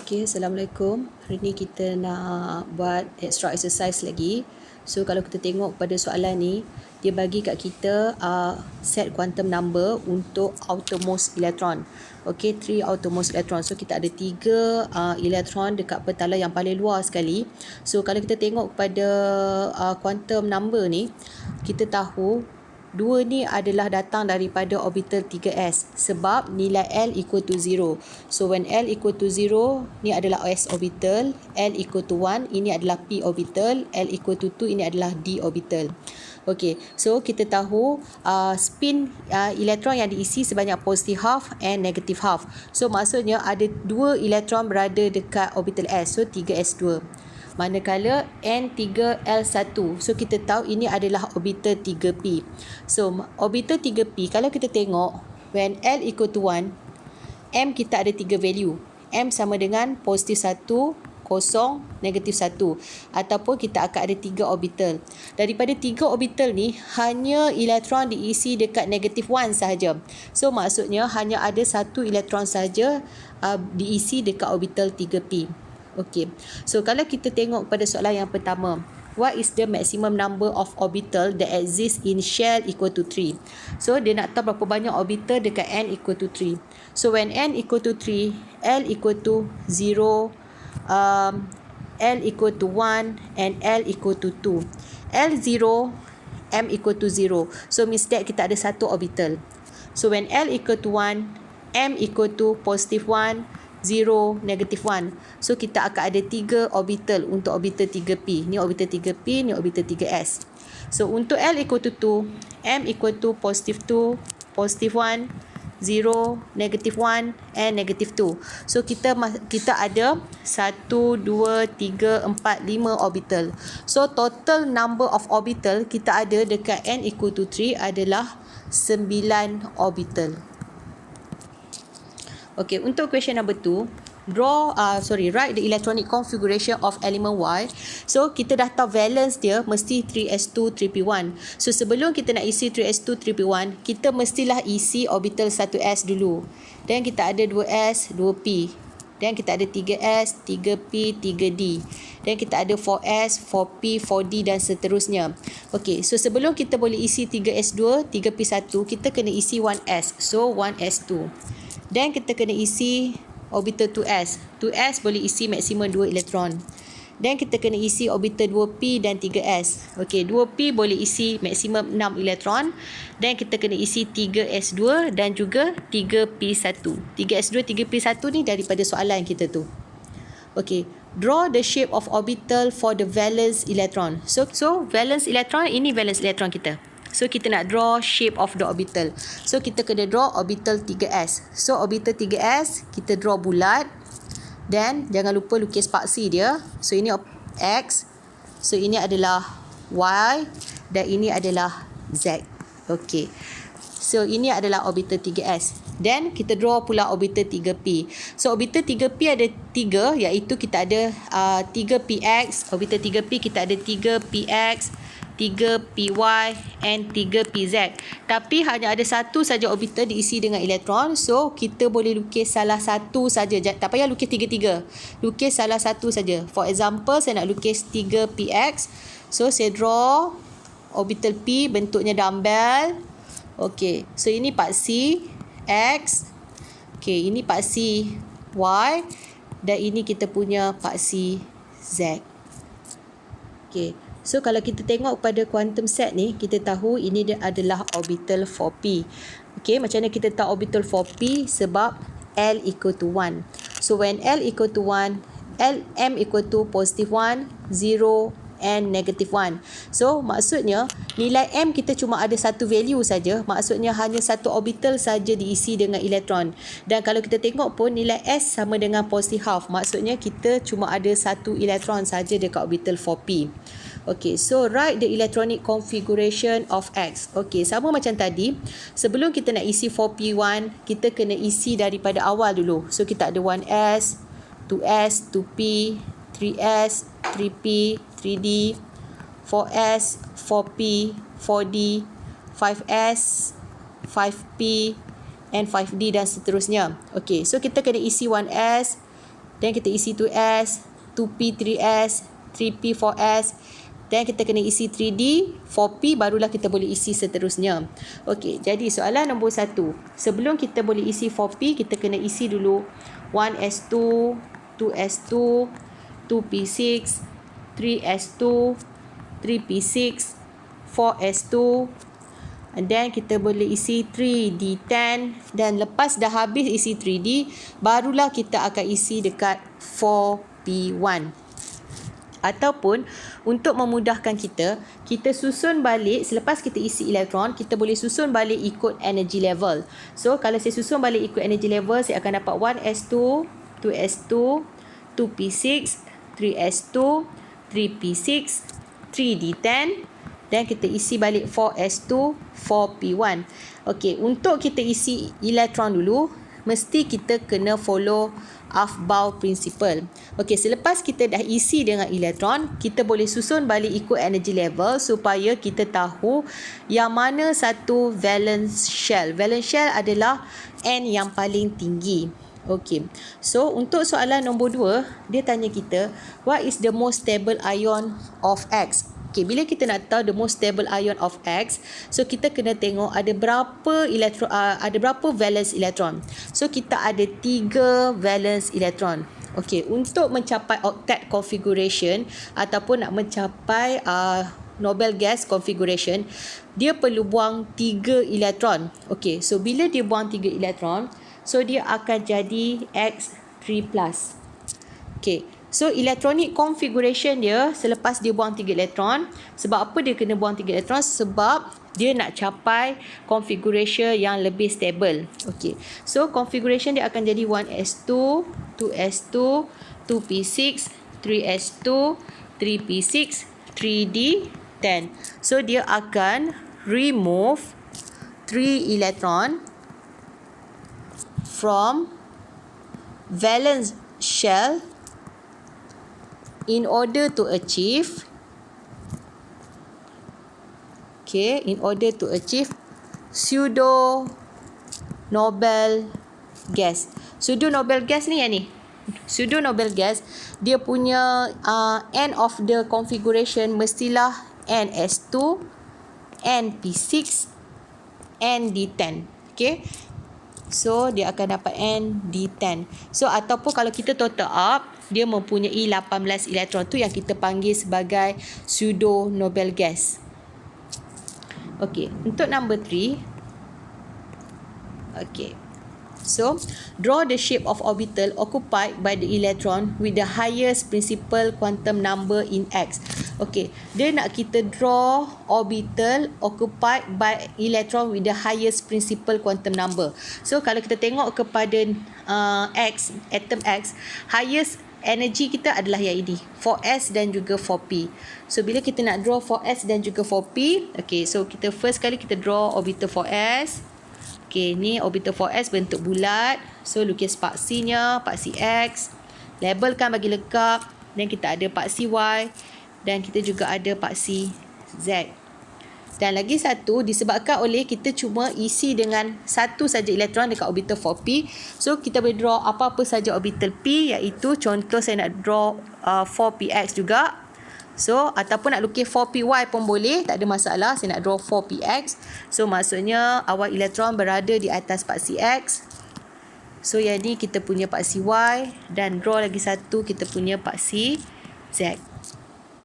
Okay, Assalamualaikum. Hari ni kita nak buat extra exercise lagi. So, kalau kita tengok pada soalan ni, dia bagi kat kita set quantum number untuk outermost electron. Okay, 3 outermost electron. So, kita ada 3 elektron dekat petala yang paling luar sekali. So, kalau kita tengok pada quantum number ni, kita tahu 2 ni adalah datang daripada orbital 3s sebab nilai L equal to 0. So when L equal to 0, ni adalah S orbital, L equal to 1, ini adalah P orbital, L equal to 2, ini adalah D orbital. Okay, so kita tahu spin elektron yang diisi sebanyak positive half and negative half. So maksudnya ada 2 elektron berada dekat orbital S, so 3s2. Manakala N3L1. So kita tahu ini adalah orbital 3p. So orbital 3p, kalau kita tengok when L equal to 1, M kita ada 3 value. M sama dengan positif 1, 0, negatif 1. Ataupun kita akan ada 3 orbital. Daripada 3 orbital ni, hanya elektron diisi dekat negatif 1 sahaja. So maksudnya hanya ada 1 elektron sahaja diisi dekat orbital 3p. Okay, so kalau kita tengok pada soalan yang pertama, what is the maximum number of orbital that exists in shell equal to 3? So dia nak tahu berapa banyak orbital dekat n equal to 3. So when n equal to 3, L equal to 0, L equal to 1 and L equal to 2. L0, M equal to 0. So means that kita ada 1 orbital. So when L equal to 1, M equal to positive 1, 0, negative 1. So kita akan ada 3 orbital untuk orbital 3p. Ni orbital 3p, ni orbital 3s. So untuk L equal to 2, M equal to positive 2, positive 1, 0, negative 1 and negative 2. So kita ada 1, 2, 3, 4, 5 orbital. So total number of orbital kita ada dekat N equal to 3 adalah 9 orbital. Okay, untuk question number 2, write the electronic configuration of element Y. So, kita dah tahu valence dia mesti 3s2, 3p1. So, sebelum kita nak isi 3s2, 3p1, kita mestilah isi orbital 1s dulu. Dan kita ada 2s, 2p. Dan kita ada 3s, 3p, 3d. Dan kita ada 4s, 4p, 4d dan seterusnya. Okay, so sebelum kita boleh isi 3s2, 3p1, kita kena isi 1s. So, 1s2. Dan kita kena isi orbital 2s. 2s boleh isi maksimum 2 elektron. Dan kita kena isi orbital 2p dan 3s. Okey, 2p boleh isi maksimum 6 elektron. Dan kita kena isi 3s2 dan juga 3p1. 3s2, 3p1 ni daripada soalan kita tu. Okey, draw the shape of orbital for the valence electron. So valence electron, ini valence electron kita. So, kita nak draw shape of the orbital. So, kita kena draw orbital 3s. So, orbital 3s, kita draw bulat. Dan, jangan lupa lukis paksi dia. So, ini X. So, ini adalah Y. Dan ini adalah Z. Okay. So, ini adalah orbital 3s. Dan, kita draw pula orbital 3p. So, orbital 3p ada 3, iaitu kita ada 3px. Orbital 3p, kita ada 3px. 3py and 3pz. Tapi hanya ada satu saja orbital diisi dengan elektron. So, kita boleh lukis salah satu saja. Tak payah lukis tiga-tiga. Lukis salah satu saja. For example, saya nak lukis 3px. So, saya draw orbital p, bentuknya dumbbell. Okey. So, ini paksi X. Okey, ini paksi Y. Dan ini kita punya paksi Z. Okey. So, kalau kita tengok pada quantum set ni, kita tahu ini dia adalah orbital 4p. Okay, macam mana kita tahu orbital 4p? Sebab L equal to 1. So, when L equal to 1, M equal to positive 1, 0 and negative 1. So, maksudnya, nilai M kita cuma ada satu value saja. Maksudnya, hanya satu orbital saja diisi dengan elektron. Dan kalau kita tengok pun, nilai S sama dengan positive half. Maksudnya, kita cuma ada satu elektron saja dekat orbital 4p. Okay, so write the electronic configuration of X. Okay, sama macam tadi. Sebelum kita nak isi 4p1, kita kena isi daripada awal dulu. So, kita ada 1s, 2s, 2p, 3s, 3p, 3d, 4s, 4p, 4d, 5s, 5p, and 5d dan seterusnya. Okay, so kita kena isi 1s, Then kita isi 2s, 2p 3s, 3p 4s. Dan kita kena isi 3D, 4p, barulah kita boleh isi seterusnya. Okey, jadi soalan nombor 1. Sebelum kita boleh isi 4p, kita kena isi dulu 1s2, 2s2, 2p6, 3s2, 3p6, 4s2. And then kita boleh isi 3d10. Dan lepas dah habis isi 3d, barulah kita akan isi dekat 4p1. Ataupun untuk memudahkan kita susun balik selepas kita isi elektron, kita boleh susun balik ikut energy level. So kalau saya susun balik ikut energy level, saya akan dapat 1s2, 2s2, 2p6, 3s2, 3p6, 3d10. Dan kita isi balik 4s2, 4p1. Okey, untuk kita isi elektron dulu, mesti kita kena follow Aufbau principle. Okey, selepas kita dah isi dengan elektron, kita boleh susun balik ikut energy level supaya kita tahu yang mana satu valence shell. Valence shell adalah N yang paling tinggi. Okey. So, untuk soalan nombor 2, dia tanya kita, what is the most stable ion of X? Okay, bila kita nak tahu the most stable ion of X, so kita kena tengok ada berapa valence elektron. So kita ada 3 valence elektron. Okey, untuk mencapai octet configuration ataupun nak mencapai Nobel gas configuration, dia perlu buang 3 elektron. Okey, so bila dia buang 3 elektron, so dia akan jadi X3+. Okey. So, electronic configuration dia selepas dia buang 3 elektron. Sebab apa dia kena buang 3 elektron? Sebab dia nak capai configuration yang lebih stable. Okay. So, configuration dia akan jadi 1s2, 2s2, 2p6, 3s2, 3p6, 3d10. So, dia akan remove 3 electron from valence shell in order to achieve pseudo Nobel gas. Pseudo Nobel gas ni yang ni. Pseudo Nobel gas, dia punya end of the configuration mestilah NS2, NP6, ND10. Okay. So, dia akan dapat ND10. So, ataupun kalau kita total up, dia mempunyai 18 elektron. Tu yang kita panggil sebagai pseudo Nobel gas. Okey, untuk number 3. Okey. So, draw the shape of orbital occupied by the electron with the highest principal quantum number in X. Okey, dia nak kita draw orbital occupied by electron with the highest principal quantum number. So, kalau kita tengok kepada X, atom X, highest energy kita adalah yang ini, 4s dan juga 4p. So, bila kita nak draw 4s dan juga 4p, okey, so kita first kali kita draw orbital 4s. Okey, ni orbital 4s bentuk bulat. So, lukis paksinya, paksi X. Labelkan bagi lengkap. Dan kita ada paksi Y. Dan kita juga ada paksi Z. Dan lagi satu, disebabkan oleh kita cuma isi dengan satu saja elektron dekat orbital 4p. So, kita boleh draw apa-apa saja orbital P, iaitu contoh saya nak draw 4px juga. So, ataupun nak lukis 4py pun boleh, tak ada masalah. Saya nak draw 4px. So, maksudnya awal elektron berada di atas paksi X. So, yang ni kita punya paksi Y. Dan draw lagi satu, kita punya paksi Z.